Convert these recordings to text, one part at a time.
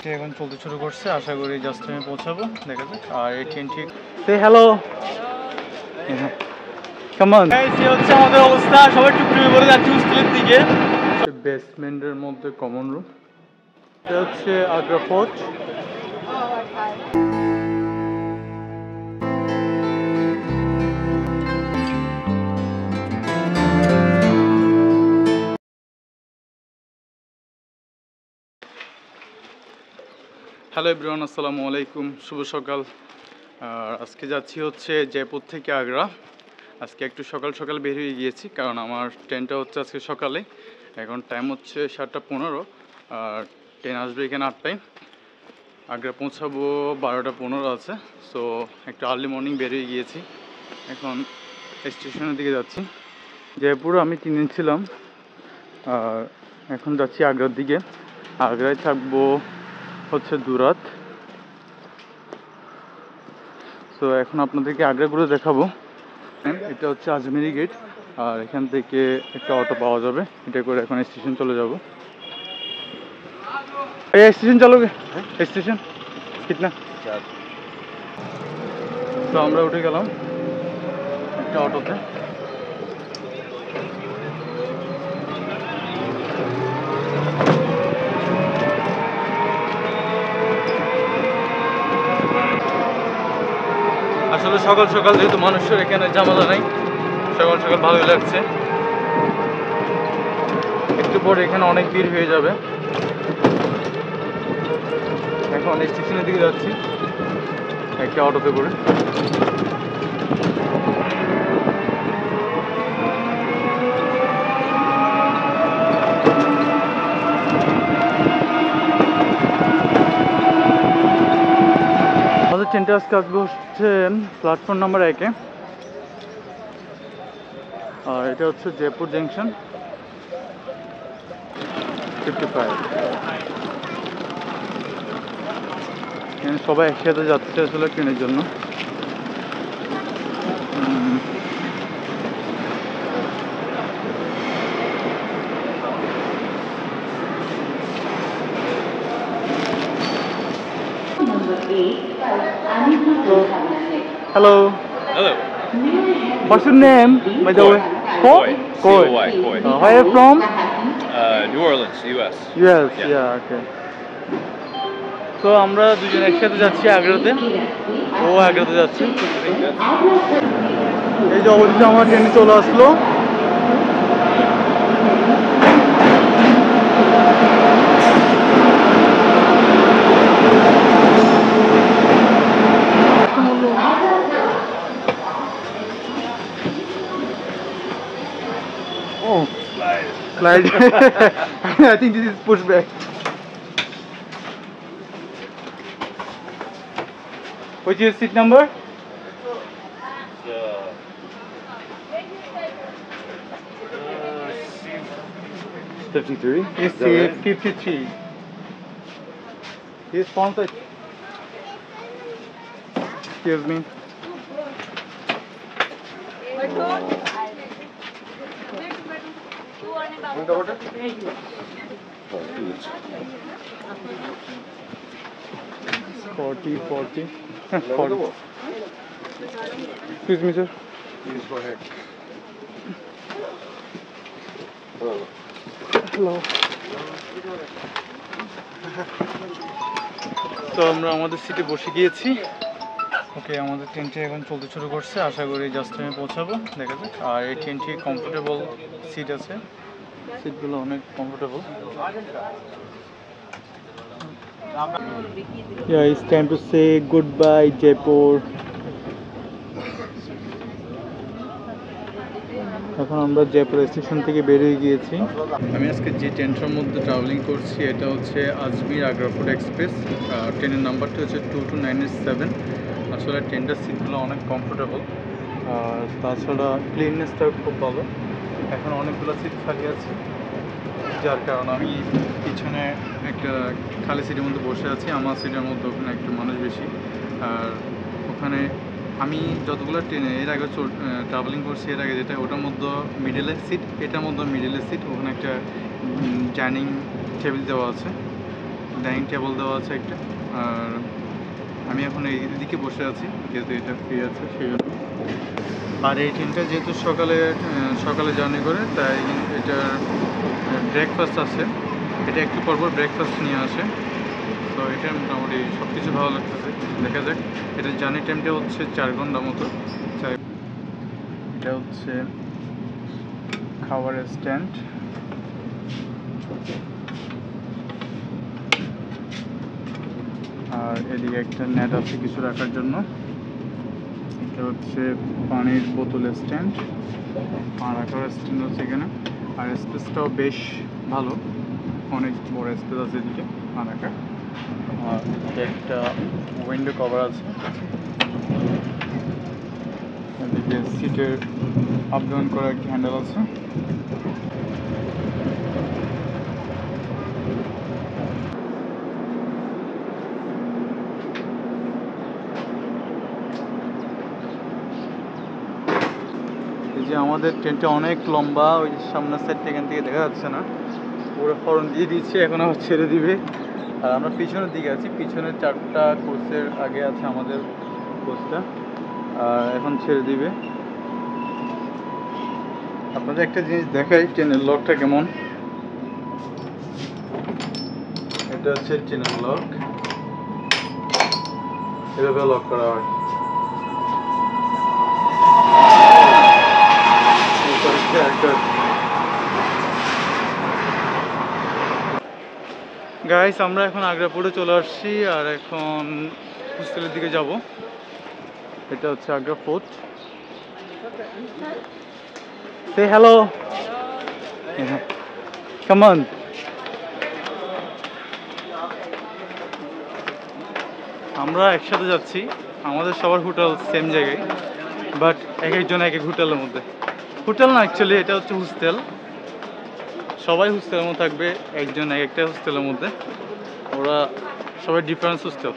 ট্রেনটি এখন চলতে শুরু করছে, আশা করি জাস্ট টাইমে পৌঁছাবো, দেখা যাক। আর এই ট্রেনটি হ্যালো কেমন হচ্ছে আমাদের অবস্থা, সবাই টুকটুকি করে যাচ্ছে হোস্টেলের দিকে। বেসমেন্টের মধ্যে কমন রুম, এটা হচ্ছে আগ্রা ফোর্ট। হ্যালো এভরিওয়ান, আসসালামু আলাইকুম, শুভ সকাল। আর আজকে যাচ্ছি হচ্ছে জয়পুর থেকে আগ্রা। আজকে একটু সকাল সকাল বের হয়ে গিয়েছি, কারণ আমার ট্রেনটা হচ্ছে আজকে সকালে। এখন টাইম হচ্ছে 7:15, আর ট্রেন আসবে এখানে 8টায়। আগ্রা পৌঁছাবো 12:15 আছে। সো একটু আর্লি মর্নিং বের হয়ে গিয়েছি, এখন স্টেশনের দিকে যাচ্ছি। জয়পুর আমি 3 দিন ছিলাম, আর এখন যাচ্ছি আগ্রার দিকে। আগ্রায় থাকবো হচ্ছে 2 রাত। তো এখন আপনাদেরকে আগ্রা ঘুরে দেখাবো। এটা হচ্ছে আজমেরি গেট, আর এখান থেকে একটা অটো পাওয়া যাবে, এটা করে এখন স্টেশন চলে যাব। এই স্টেশন চলোগে, স্টেশন কিতনা? তো আমরা উঠে গেলাম একটা অটোতে। আসলে সকাল সকাল যেহেতু মানুষের এখানে ঝামেলা নাই, সকাল সকাল ভালোই লাগছে। একটু পরে এখানে অনেক ভিড় হয়ে যাবে। এখন স্টেশনের দিকে যাচ্ছি একটা অটোতে করে। আমাদের ট্রেনটা আজকে আসবে হচ্ছে প্ল্যাটফর্ম নাম্বার 1-এ, আর এটা হচ্ছে জয়পুর জাংশন 55। এখানে সবাই একসাথে যাচ্ছে আসলে ট্রেনের জন্য। Hello. Hello. What's your name, by the way? Coy. Coy. C-O-Y, Coy. Where are you from? New Orleans, U.S. Yes. Yeah. Yeah. Okay. তো আমরা দুজন একসাথে যাচ্ছি আগ্রাতে, ও আগ্রাতে যাচ্ছে। এই যে অবশ্যই আমার ট্রেনে চলে আসলো। Oh, slide. I think this is pushback. Which is seat number? 53? It's 53. His sponsor. Excuse me. Forty. 40. Excuse me, sir. Please go ahead. Hello. তো আমরা আমাদের সিটে বসে গিয়েছি। ওকে, আমাদের ট্রেনটি এখন চলতে শুরু করছে, আশা করি জাস্ট টাইমে পৌঁছাবো, দেখা যাক। আর এই ট্রেনটি কমফোর্টেবল সিট আছে, সিটগুলো অনেক comfortable. Yeah, it's time to say goodbye, Jaipur. এখন আমরা জয়পুর স্টেশন থেকে বেরিয়ে গিয়েছি। আমি আজকে যে ট্রেনটার মধ্যে ট্রাভেলিং করছি এটা হচ্ছে আজমির আগ্রা ফুড এক্সপ্রেস। ট্রেনের নাম্বারটা হচ্ছে 22987। আসলে ট্রেনটার সিটগুলো অনেক কমফোর্টেবল, আর তাছাড়া ক্লিননেসটা খুব ভালো। এখন অনেকগুলো সিট খালি আছে, যার কারণ আমি পিছনে একটা খালি সিটের মধ্যে বসে আছি। আমার সিটের মধ্যে ওখানে একটু মানুষ বেশি। আর ওখানে আমি যতগুলো ট্রেনে এর আগে ট্রাভেলিং করছি, এর আগে যেটা ওটার মধ্যে মিডলের সিট, এটার মধ্যে মিডলের সিট, ওখানে একটা ডাইনিং টেবিল দেওয়া আছে। ডাইনিং টেবিল দেওয়া আছে একটা। আর আমি এখন এই দিকে বসে আছি যেহেতু এটা ফ্রি আছে সেই জন্য। আর এই ট্রেনটা যেহেতু সকালে জার্নি করে, তাই এটার ব্রেকফাস্ট আছে। এটা একটু পরপর ব্রেকফাস্ট নিয়ে আসে। তো এটা মোটামুটি সব কিছু ভালো লাগতেছে। দেখা যাক। এটার জার্নি টাইমটা হচ্ছে 4 ঘন্টা মতো। এটা হচ্ছে খাবারের স্ট্যান্ড। আর এদিকে একটা নেট আছে কিছু রাখার জন্য। এটা হচ্ছে পানির বোতলের স্ট্যান্ড, পা রাখার স্ট্যান্ড হচ্ছে এখানে। আর স্পেসটাও বেশ ভালো, অনেক বড় স্পেস আছে এদিকে পা রাখার। আর একটা উইন্ডো কভার আছে। এদিকে সিটের আপ ডাউন করার একটা হ্যান্ডেল আছে। এই যে আমাদের ট্রেনটা অনেক লম্বা, ওই সামনের সাইডটা এখান থেকে দেখা যাচ্ছে না। পুরো হর্ন দিয়ে দিচ্ছে, এখন আবার ছেড়ে দিবে। আর আমরা পিছনের দিকে আছি, পিছনের 4টা কোচের আগে আছে আমাদের কোচটা, আর এখন ছেড়ে দিবে। আপনাদের একটা জিনিস দেখাই, ট্রেনের লকটা কেমন। এটা হচ্ছে ট্রেনের লক, এভাবে লক করা হয়। গাইস, আমরা এখন আগ্রাপুরে চলে আসছি আর এখন হোস্টেলের দিকে যাব। এটা হচ্ছে Agra fort. Say hello. Yeah. Come on. আমরা একসাথে যাচ্ছি, আমাদের সবার হোটেল সেম জায়গায়, বাট এক একজন এক এক হোটেলের মধ্যে। হোটেল না, অ্যাকচুয়ালি এটা হচ্ছে হোস্টেল। সবাই হোস্টেলের মধ্যে থাকবে, একজন এক একটা হোস্টেলের মধ্যে। ওরা সবাই ডিফারেন্স হোস্টেল।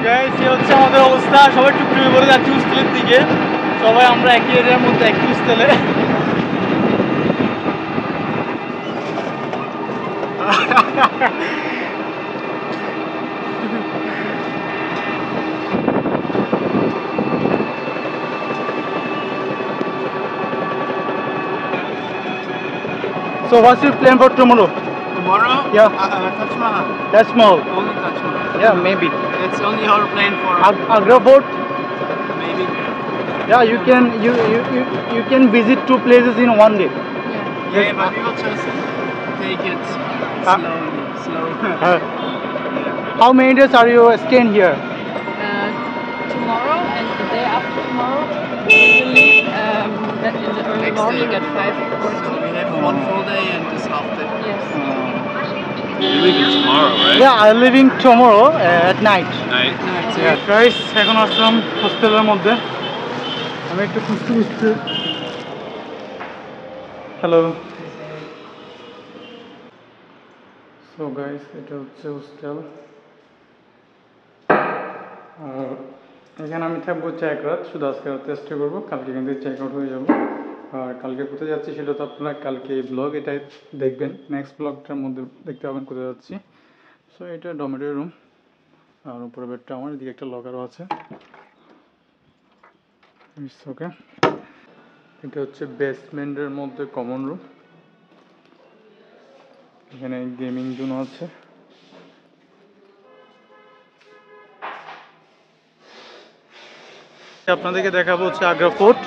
গাইস, এই হচ্ছে আমাদের অবস্থা। সবাই টুকটুকি করে যাচ্ছি হোস্টেলের দিকে। সবাই আমরা একই এরিয়ার মধ্যে একই হোস্টেলে। So what's your plan for tomorrow? Tomorrow? Yeah. Taj Mahal. That's small. Only Taj Mahal. Yeah, maybe. It's only our plan for Agra Fort. maybe. Yeah, you can visit 2 places in one day. Yeah, but we will just take it slowly. How many days are you staying here? Tomorrow and the day after tomorrow we will leave in the early Next morning day. at 5:40. So we have one full day and this half day. Yes. You're leaving tomorrow, right? Yeah, I'm leaving tomorrow at night. Night. Yeah, guys, এখন আসলাম হোস্টেলের মধ্যে। আমি একটু খুঁজতে hello. So guys, এটা হচ্ছে hostel. আর এখানে আমি থাকবো হচ্ছে 1 রাত, শুধু আজকে রাত চেষ্টা করবো, কালকে এখান থেকে চেক আউট হয়ে যাবো। আর কালকে কোথায় যাচ্ছি সেটা তো আপনারা কালকে এই ব্লগ এটাই দেখবেন, নেক্সট ব্লগটার মধ্যে দেখতে পাবেন কোথায় যাচ্ছি। সো এটা ডরমেটরি রুম, আর উপরে বেডটা আমার, এদিকে একটা লকারও আছে। ওকে, এটা হচ্ছে বেসমেন্টের মধ্যে কমন রুম। এখানে গেমিং জোন আছে। আপনাদেরকে দেখাবো হচ্ছে আগ্রা ফোর্ট।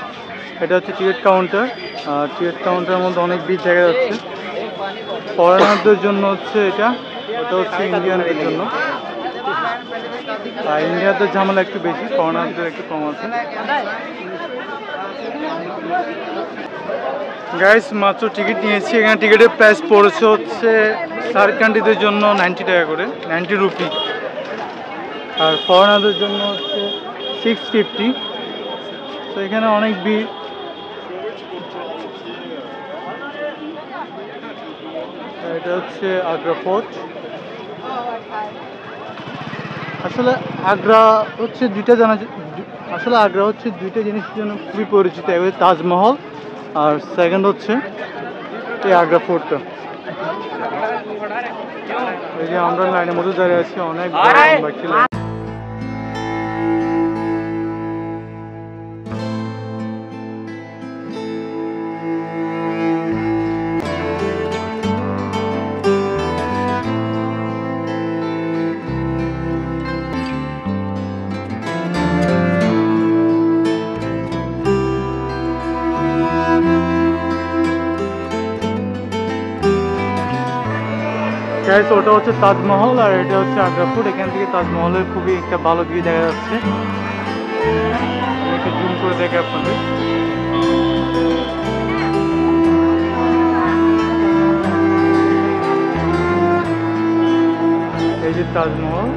এটা হচ্ছে টিকিট কাউন্টার, আর টিকিট কাউন্টারের মধ্যে অনেক ভিড় দেখা যাচ্ছে। ফরেনারদের জন্য হচ্ছে এটা, ওটা হচ্ছে ইন্ডিয়ানদের জন্য। আর ইন্ডিয়াতে ঝামেলা একটু বেশি, ফরেনারদের একটু কম আছে। গাইস, মাত্র টিকিট নিয়েছি। এখানে টিকিটের প্রাইস পড়েছে হচ্ছে থার্ড কান্ট্রিদের জন্য 90 টাকা করে, 90 রুপি। আর ফরেনারদের জন্য হচ্ছে 650। তো এখানে অনেক ভিড়। এটা হচ্ছে আগ্রা ফোর্ট। আসলে আগ্রা হচ্ছে দুইটা জিনিসের জন্য খুবই পরিচিত। এক হচ্ছে তাজমহল, আর সেকেন্ড হচ্ছে এই আগ্রা ফোর্টটা। এই যে আমরা লাইনের মধ্যে দাঁড়িয়ে আছি, অনেক লম্বা একটি লাইন। গাইস, ওটা হচ্ছে তাজমহল আর এটা হচ্ছে আগ্রা ফোর্ট। এখান থেকে তাজমহলের খুবই একটা ভালো ভিউ দেখা যাচ্ছে। আমি একটু জুম করে দেখি আপনাদের। এই যে তাজমহল।